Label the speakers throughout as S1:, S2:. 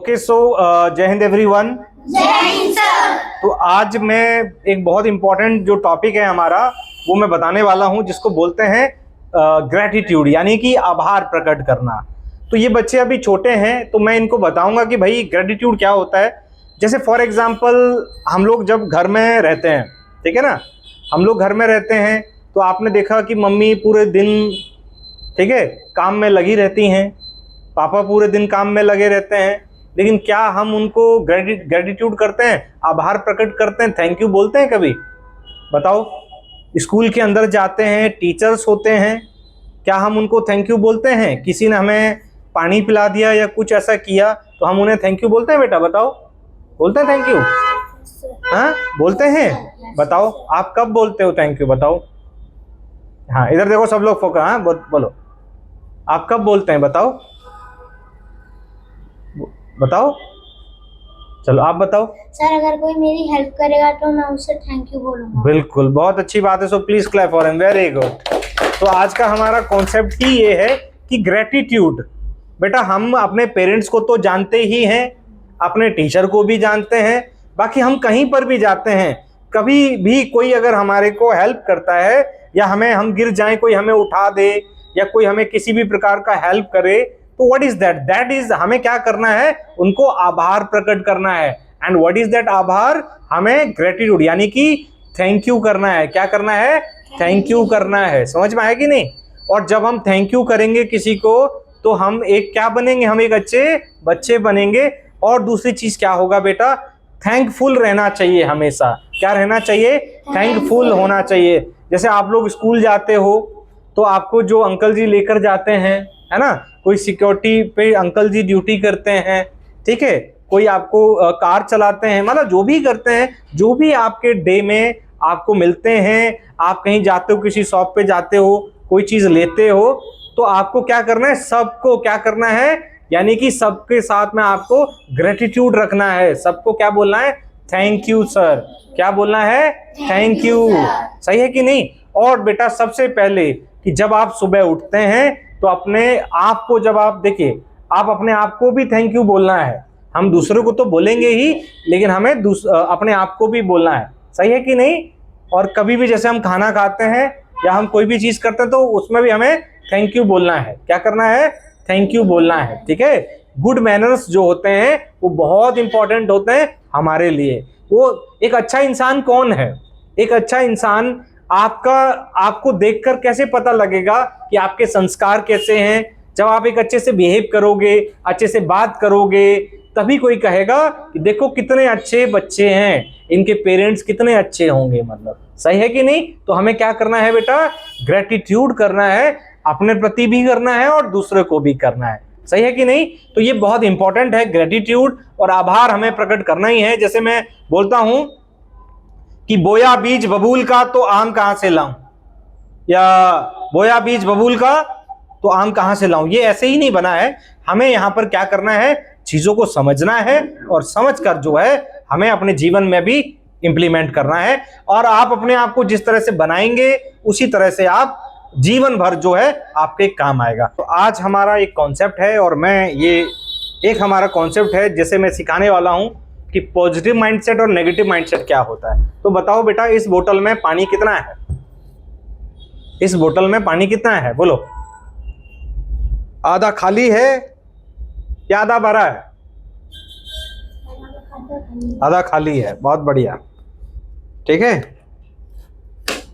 S1: Okay so जय Hind everyone.
S2: जय Hind sir.
S1: तो आज मैं एक बहुत इंपॉर्टेंट जो टॉपिक है हमारा वो मैं बताने वाला हूं, जिसको बोलते हैं ग्रेटिट्यूड, यानी कि आभार प्रकट करना। तो ये बच्चे अभी छोटे हैं तो मैं इनको बताऊंगा कि भाई ग्रेटिट्यूड क्या होता है। जैसे फॉर एग्जांपल हम लोग जब घर में रहते हैं, ठीक है ना, हम लोग घर में रहते हैं तो आपने देखा कि मम्मी पूरे दिन, ठीक है, काम में लगी रहती हैं, पापा पूरे दिन काम में लगे रहते हैं, लेकिन क्या हम उनको ग्रेटिट्यूड करते हैं, आभार प्रकट करते हैं, थैंक यू बोलते हैं कभी? बताओ। स्कूल के अंदर जाते हैं, टीचर्स होते हैं, क्या हम उनको थैंक यू बोलते हैं? किसी ने हमें पानी पिला दिया या कुछ ऐसा किया तो हम उन्हें थैंक यू बोलते हैं? बेटा बताओ, बोलते हैं थैंक यू? हाँ बोलते हैं। बताओ आप कब बोलते हो थैंक यू, बताओ। हाँ इधर देखो सब लोग फोकस, हाँ बोलो आप कब बोलते हैं, बताओ बताओ, चलो आप बताओ।
S2: सर अगर कोई मेरी हेल्प करेगा तो मैं उससे थैंक यू बोलूंगा।
S1: बिल्कुल, बहुत अच्छी बात है। So please clap for him, very good. तो आज का हमारा कॉन्सेप्ट ही ये है कि ग्रेटिट्यूड, बेटा हम अपने पेरेंट्स को तो जानते ही हैं, अपने टीचर को भी जानते हैं, बाकी हम कहीं पर भी जाते हैं, कभी भी कोई अगर हमारे को हेल्प करता है या हम गिर जाएं, कोई हमें उठा दे या कोई हमें किसी भी प्रकार का हेल्प करे, तो what is that? That is हमें क्या करना है? उनको आभार प्रकट करना है। एंड व्हाट इज दैट आभार? हमें ग्रेटिट्यूड यानी कि थैंक यू करना है। क्या करना है? थैंक यू करना है। समझ में आया कि नहीं? और जब हम थैंक यू करेंगे किसी को तो हम एक क्या बनेंगे? हम एक अच्छे बच्चे बनेंगे। और दूसरी चीज क्या होगा बेटा? थैंकफुल रहना चाहिए हमेशा। क्या रहना चाहिए? थैंकफुल होना चाहिए। जैसे आप लोग स्कूल जाते हो तो आपको जो अंकल जी लेकर जाते हैं, है ना, कोई सिक्योरिटी पे अंकल जी ड्यूटी करते हैं, ठीक है, कोई आपको कार चलाते हैं, मतलब जो भी करते हैं, जो भी आपके डे में आपको मिलते हैं, आप कहीं जाते हो, किसी शॉप पे जाते हो, कोई चीज लेते हो, तो आपको क्या करना है? सबको क्या करना है? यानी कि सबके साथ में आपको ग्रेटिट्यूड रखना है। सबको क्या बोलना है? Thank you sir. क्या बोलना है? Thank you. सही है कि नहीं? और बेटा सबसे पहले कि जब आप सुबह उठते हैं तो अपने आप को, जब आप देखिए, आप अपने आप को भी थैंक यू बोलना है। हम दूसरों को तो बोलेंगे ही, लेकिन हमें अपने आप को भी बोलना है। सही है कि नहीं? और कभी भी जैसे हम खाना खाते हैं या हम कोई भी चीज करते हैं तो उसमें भी हमें थैंक यू बोलना है। क्या करना है? थैंक यू बोलना है। ठीक है। गुड मैनर्स जो होते हैं वो बहुत इंपॉर्टेंट होते हैं हमारे लिए। वो एक अच्छा इंसान कौन है? एक अच्छा इंसान आपको देखकर कैसे पता लगेगा कि आपके संस्कार कैसे हैं? जब आप एक अच्छे से बिहेव करोगे, अच्छे से बात करोगे, तभी कोई कहेगा कि देखो कितने अच्छे बच्चे हैं, इनके पेरेंट्स कितने अच्छे होंगे। मतलब सही है कि नहीं? तो हमें क्या करना है बेटा? ग्रेटिट्यूड करना है, अपने प्रति भी करना है और दूसरे को भी करना है। सही है कि नहीं? तो ये बहुत इंपॉर्टेंट है। ग्रेटिट्यूड और आभार हमें प्रकट करना ही है। जैसे मैं बोलता हूं कि बोया बीज बबूल का तो आम कहां से लाऊं, या बोया बीज बबूल का तो आम कहां से लाऊं, ये ऐसे ही नहीं बना है। हमें यहां पर क्या करना है? चीजों को समझना है और समझकर जो है हमें अपने जीवन में भी इंप्लीमेंट करना है। और आप अपने आप को जिस तरह से बनाएंगे उसी तरह से आप जीवन भर जो है आपके काम आएगा। तो आज हमारा एक कॉन्सेप्ट है, और मैं ये एक हमारा कॉन्सेप्ट है जैसे मैं सिखाने वाला हूं कि पॉजिटिव माइंडसेट और नेगेटिव माइंडसेट क्या होता है। तो बताओ बेटा, इस बोतल में पानी कितना है? इस बोतल में पानी कितना है? बोलो। आधा खाली है या आधा भरा है? आधा खाली है। बहुत बढ़िया, ठीक है।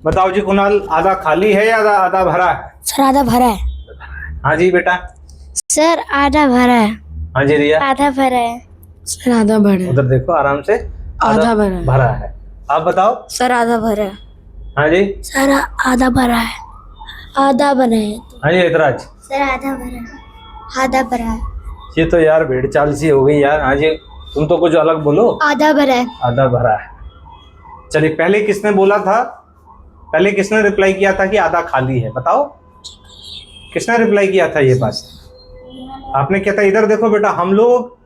S1: बताओ जी कुणाल, आधा खाली है या आधा भरा है?
S2: सर आधा भरा है।
S1: हाँ जी बेटा।
S2: सर आधा भरा है।
S1: हाँ जी रिया।
S2: आधा भरा है।
S3: सर आधा भरा है।
S1: उधर देखो आराम से।
S3: आधा भरा है।
S1: भरा है। आप बताओ।
S2: सर आधा भरा है।
S1: हाँ जी।
S2: सर आधा भरा है। आधा भरा है।
S1: हाँ जी एतराज।
S2: सर आधा भरा है। आधा भरा है।
S1: ये तो यार भेड़ चाल सी हो गई यार। हाँ जी, तुम तो कुछ अलग बोलो।
S2: आधा भरा है।
S1: आधा भरा है। चलिए, पहले किसने बोला था? पहले किसने रिप्लाई किया था कि आधा खाली है? बताओ किसने रिप्लाई किया था ये बात? आपने क्या था? इधर देखो बेटा, हम लोग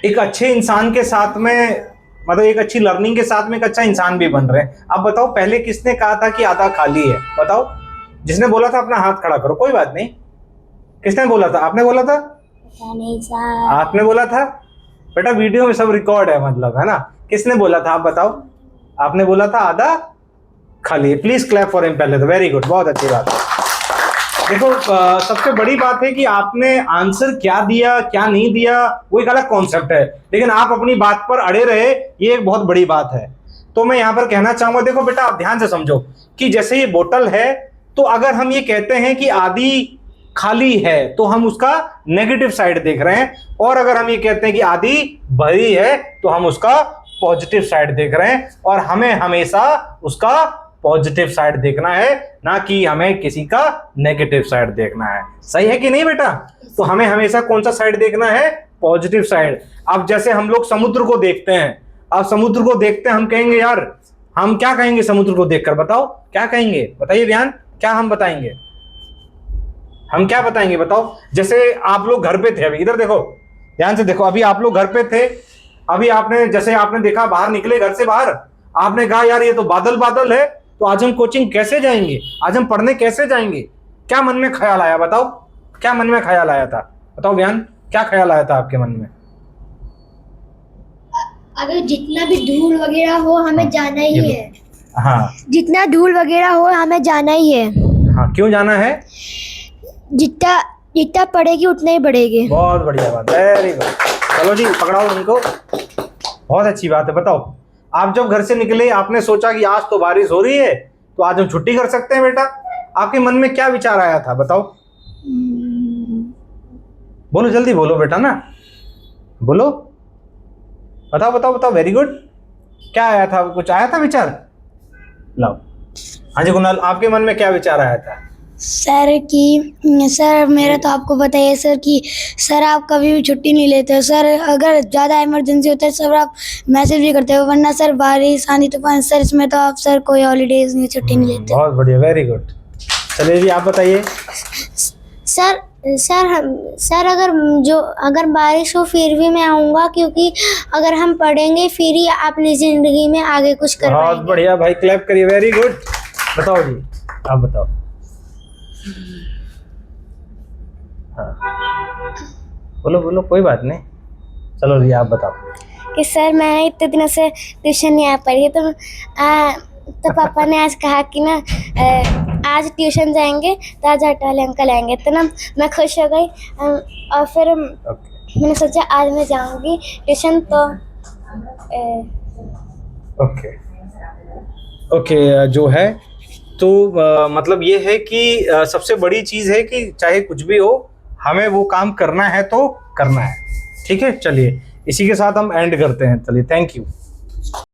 S1: एक अच्छे इंसान के साथ में, मतलब एक अच्छी लर्निंग के साथ में एक अच्छा इंसान भी बन रहे हैं। अब बताओ पहले किसने कहा था कि आधा खाली है? बताओ। जिसने बोला था अपना हाथ खड़ा करो, कोई बात नहीं। किसने बोला था? आपने बोला था?
S2: नहीं सर।
S1: आपने बोला था? बेटा वीडियो में सब रिकॉर्ड है, मतलब, है ना। किसने बोला था, आप बताओ। आपने बोला था आधा खाली। प्लीज क्लैप फॉर हिम पहले तो। वेरी गुड, बहुत अच्छी बात है। देखो सबसे बड़ी बात है कि आपने आंसर क्या दिया क्या नहीं दिया वो एक अलग कॉन्सेप्ट है, लेकिन आप अपनी बात पर अड़े रहे, ये एक बहुत बड़ी बात है। तो मैं यहाँ पर कहना चाहूंगा, देखो बेटा आप ध्यान से समझो कि जैसे ये बोतल है, तो अगर हम ये कहते हैं कि आधी खाली है तो हम उसका नेगेटिव साइड देख रहे हैं, और अगर हम ये कहते हैं कि आधी भरी है तो हम उसका पॉजिटिव साइड देख रहे हैं। और हमें हमेशा उसका पॉजिटिव साइड देखना है, ना कि हमें किसी का नेगेटिव साइड देखना है। सही है कि नहीं बेटा? तो हमें हमेशा कौन सा साइड देखना है? Positive side. अब जैसे हम लोग समुद्र को देखते हैं, अब समुद्र को देखते हैं, हम कहेंगे यार, हम क्या कहेंगे समुद्र को देखकर? बताओ क्या कहेंगे, बताइए व्यान, क्या हम बताएंगे? हम क्या बताएंगे बताओ? जैसे आप लोग घर पे थे, अभी इधर देखो, ध्यान से देखो, अभी आप लोग घर पे थे, अभी आपने जैसे आपने देखा, बाहर निकले घर से बाहर, आपने कहा यार ये तो बादल बादल है, तो आज हम कोचिंग कैसे जाएंगे, आज हम पढ़ने कैसे जाएंगे? क्या मन में ख्याल आया बताओ? क्या मन में ख्याल आया था बताओ व्यान, क्या ख्याल आया था आपके मन में?
S2: अगर जितना भी धूल वगैरह हो हमें जाना ही है।
S1: हाँ,
S2: जितना धूल वगैरह हो हमें जाना ही है।
S1: हाँ, क्यों जाना है?
S2: जितना जितना पढ़ेगी उतना ही बढ़ेगी।
S1: बहुत बढ़िया बात, वेरी गुड। चलो जी पकड़ाओ उनको, बहुत अच्छी बात है। बताओ, आप जब घर से निकले, आपने सोचा कि आज तो बारिश हो रही है, तो आज हम छुट्टी कर सकते हैं बेटा, आपके मन में क्या विचार आया था बताओ? बोलो, जल्दी बोलो बेटा ना, बोलो, बताओ बताओ बताओ। वेरी गुड, क्या आया था? कुछ आया था विचार? लाओ। हाँ जी कुणाल, आपके मन में क्या विचार आया था?
S2: सर मेरा तो आपको पता है सर कि सर आप कभी भी छुट्टी नहीं लेते हो सर। अगर ज़्यादा इमरजेंसी होता है सर आप मैसेज भी करते हो, वरना सर बारिश आंधी तूफान सर इसमें तो आप सर कोई हॉलीडेज नहीं, छुट्टी नहीं लेते।
S1: बहुत बढ़िया, वेरी गुड। चलिए जी आप बताइए।
S2: सर अगर बारिश हो फिर भी मैं आऊँगा, क्योंकि अगर हम पढ़ेंगे फिर ही अपनी ज़िंदगी में आगे कुछ कर पाएंगे।
S1: बहुत बढ़िया भाई, क्लैप करिए, वेरी गुड। बताओ जी, आप बताओ। हाँ बोलो बोलो, कोई बात नहीं, चलो जी आप बताओ।
S2: कि सर मैं इतने दिनों से ट्यूशन नहीं आ पाई, तो पापा ने आज कहा कि ना आज ट्यूशन जाएंगे तो आज आटे वाले अंकल आएंगे, तो ना मैं खुश हो गई। और फिर मैंने सोचा आज मैं जाऊंगी ट्यूशन। तो
S1: ओके जो है तो मतलब ये है कि सबसे बड़ी चीज़ है कि चाहे कुछ भी हो, हमें वो काम करना है तो करना है। ठीक है, चलिए इसी के साथ हम एंड करते हैं। चलिए, थैंक यू।